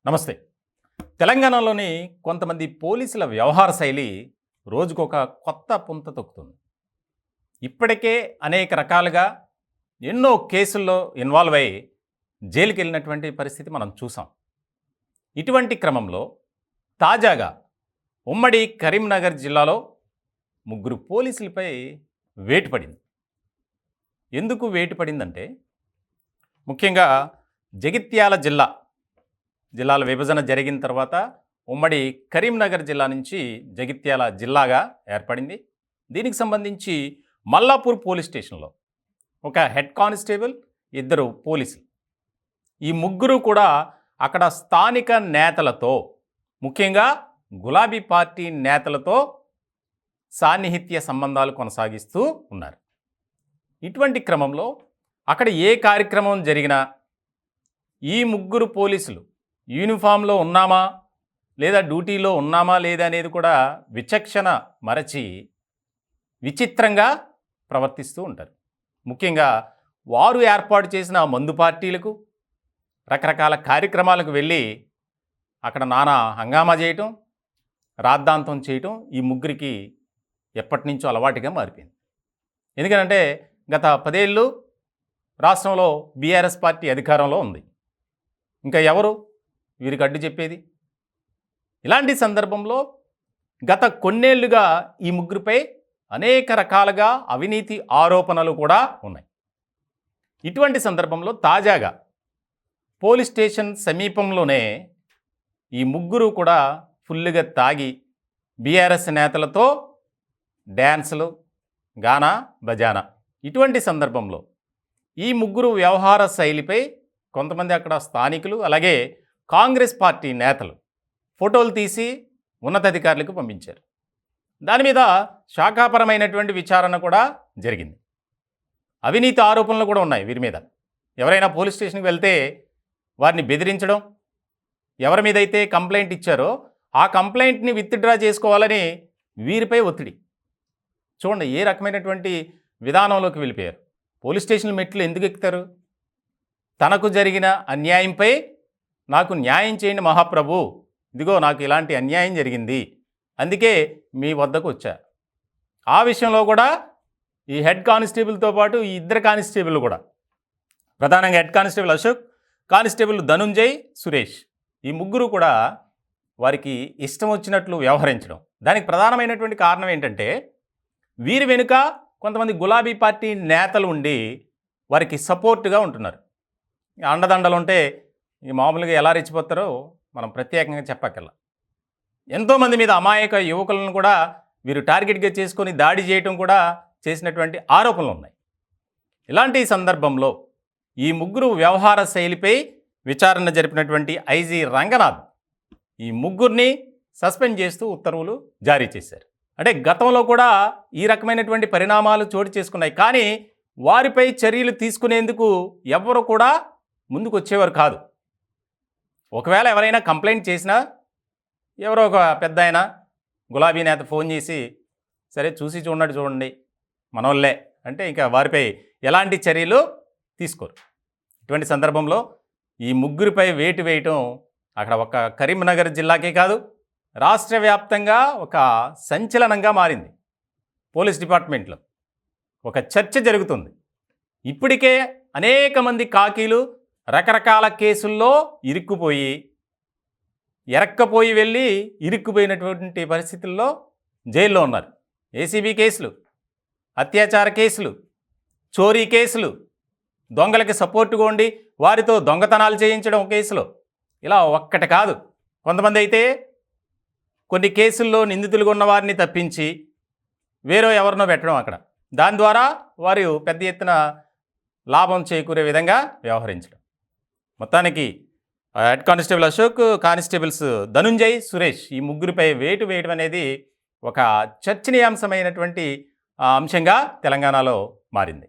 నమస్తే. తెలంగాణలోని కొంతమంది పోలీసుల వ్యవహార శైలి రోజుకొక కొత్త పుంత తొక్కుతుంది. ఇప్పటికే అనేక రకాలుగా ఎన్నో కేసుల్లో ఇన్వాల్వ్ అయ్యి జైలుకెళ్ళినటువంటి పరిస్థితి మనం చూసాం. ఇటువంటి క్రమంలో తాజాగా ఉమ్మడి కరీంనగర్ జిల్లాలో ముగ్గురు పోలీసులపై వేటు పడింది. ఎందుకు వేటు పడిందంటే ముఖ్యంగా జగిత్యాల జిల్లాల విభజన జరిగిన తర్వాత ఉమ్మడి కరీంనగర్ జిల్లా నుంచి జగిత్యాల జిల్లాగా ఏర్పడింది. దీనికి సంబంధించి మల్లాపూర్ పోలీస్ స్టేషన్లో ఒక హెడ్ కానిస్టేబుల్, ఇద్దరు పోలీసులు, ఈ ముగ్గురు కూడా అక్కడ స్థానిక నేతలతో, ముఖ్యంగా గులాబీ పార్టీ నేతలతో సాన్నిహిత్య సంబంధాలు కొనసాగిస్తూ ఉన్నారు. ఇటువంటి క్రమంలో అక్కడ ఏ కార్యక్రమం జరిగినా ఈ ముగ్గురు పోలీసులు యూనిఫామ్లో ఉన్నామా లేదా డ్యూటీలో ఉన్నామా లేదా అనేది కూడా విచక్షణ మరచి విచిత్రంగా ప్రవర్తిస్తూ ఉంటారు. ముఖ్యంగా వారు ఏర్పాటు చేసిన మందు పార్టీలకు, రకరకాల కార్యక్రమాలకు వెళ్ళి అక్కడ నానా హంగామా చేయటం, రాద్ధాంతం చేయటం ఈ ముగ్గురికి ఎప్పటి నుంచో అలవాటుగా మారిపోయింది. ఎందుకంటే గత 10 ఏళ్ళు రాష్ట్రంలో బీఆర్ఎస్ పార్టీ అధికారంలో ఉంది. ఇంకా ఎవరు వీరికి అడ్డు చెప్పేది? ఇలాంటి సందర్భంలో గత కొన్నేళ్లుగా ఈ ముగ్గురిపై అనేక రకాలుగా అవినీతి ఆరోపణలు కూడా ఉన్నాయి. ఇటువంటి సందర్భంలో తాజాగా పోలీస్ స్టేషన్ సమీపంలోనే ఈ ముగ్గురు కూడా ఫుల్లుగా తాగి బీఆర్ఎస్ నేతలతో డ్యాన్సులు, గానా బజానా. ఇటువంటి సందర్భంలో ఈ ముగ్గురు వ్యవహార శైలిపై కొంతమంది అక్కడ స్థానికులు, అలాగే కాంగ్రెస్ పార్టీ నేతలు ఫోటోలు తీసి ఉన్నతాధికారులకు పంపించారు. దాని మీద శాఖాపరమైనటువంటి విచారణ కూడా జరిగింది. అవినీతి ఆరోపణలు కూడా ఉన్నాయి వీరి మీద. ఎవరైనా పోలీస్ స్టేషన్కి వెళ్తే వారిని బెదిరించడం, ఎవరి మీద అయితే కంప్లైంట్ ఇచ్చారో ఆ కంప్లైంట్ని విత్డ్రా చేసుకోవాలని వీరిపై ఒత్తిడి. చూడండి ఏ రకమైనటువంటి విధానంలోకి వెళ్ళిపోయారు. పోలీస్ స్టేషన్ మెట్లు ఎందుకు ఎక్కుతారు? తనకు జరిగిన అన్యాయంపై నాకు న్యాయం చేయండి మహాప్రభు, ఇదిగో నాకు ఇలాంటి అన్యాయం జరిగింది, అందుకే మీ వద్దకు వచ్చా. ఆ విషయంలో కూడా ఈ హెడ్ కానిస్టేబుల్తో పాటు ఈ ఇద్దరు కానిస్టేబుల్ కూడా, ప్రధానంగా head constable Ashok, constable Dhananjay, Suresh, ఈ ముగ్గురు కూడా వారికి ఇష్టం వచ్చినట్లు వ్యవహరించడం. దానికి ప్రధానమైనటువంటి కారణం ఏంటంటే వీరి వెనుక కొంతమంది గులాబీ పార్టీ నేతలు ఉండి వారికి సపోర్టుగా ఉంటున్నారు. అండదండలు ఉంటే ఈ మామూలుగా ఎలా రెచ్చిపోతారో మనం ప్రత్యేకంగా చెప్పక్కర్లా. ఎంతోమంది మీద అమాయక యువకులను కూడా వీరు టార్గెట్గా చేసుకొని దాడి చేయటం కూడా చేసినటువంటి ఆరోపణలు ఉన్నాయి. ఇలాంటి సందర్భంలో ఈ ముగ్గురు వ్యవహార శైలిపై విచారణ జరిపినటువంటి ఐజీ రంగనాథ్ ఈ ముగ్గురిని సస్పెండ్ చేస్తూ ఉత్తర్వులు జారీ చేశారు. అంటే గతంలో కూడా ఈ రకమైనటువంటి పరిణామాలు చోటు చేసుకున్నాయి, కానీ వారిపై చర్యలు తీసుకునేందుకు ఎవరు కూడా ముందుకు వచ్చేవారు కాదు. ఒకవేళ ఎవరైనా కంప్లైంట్ చేసినా ఎవరో ఒక పెద్ద ఆయన గులాబీ నేత ఫోన్ చేసి సరే చూసి చూడండి మనోళ్ళే అంటే ఇంకా వారిపై ఎలాంటి చర్యలు తీసుకోరు. ఇటువంటి సందర్భంలో ఈ ముగ్గురిపై వేటు వేయటం అక్కడ ఒక కరీంనగర్ జిల్లాకే కాదు, రాష్ట్ర వ్యాప్తంగా ఒక సంచలనంగా మారింది. పోలీస్ డిపార్ట్మెంట్లో ఒక చర్చ జరుగుతుంది. ఇప్పటికే అనేక మంది కాకీలు రకరకాల కేసుల్లో ఎరక్కపోయి వెళ్ళి ఇరుక్కుపోయినటువంటి పరిస్థితుల్లో జైల్లో ఉన్నారు. ఏసీబీ కేసులు, అత్యాచార కేసులు, చోరీ కేసులు, దొంగలకి సపోర్టుగా ఉండి వారితో దొంగతనాలు చేయించడం కేసులో, ఇలా ఒక్కటి కాదు, కొంతమంది అయితే కొన్ని కేసుల్లో నిందితులుగా ఉన్న వారిని తప్పించి వేరే ఎవరినో పెట్టడం అక్కడ, దాని ద్వారా వారు పెద్ద ఎత్తున లాభం చేకూరే విధంగా వ్యవహరించడం. మొత్తానికి head constable Ashok, constables Dhananjay, Suresh ఈ ముగ్గురిపై వేటు వేయడం అనేది ఒక చర్చనీయాంశమైనటువంటి అంశంగా తెలంగాణలో మారింది.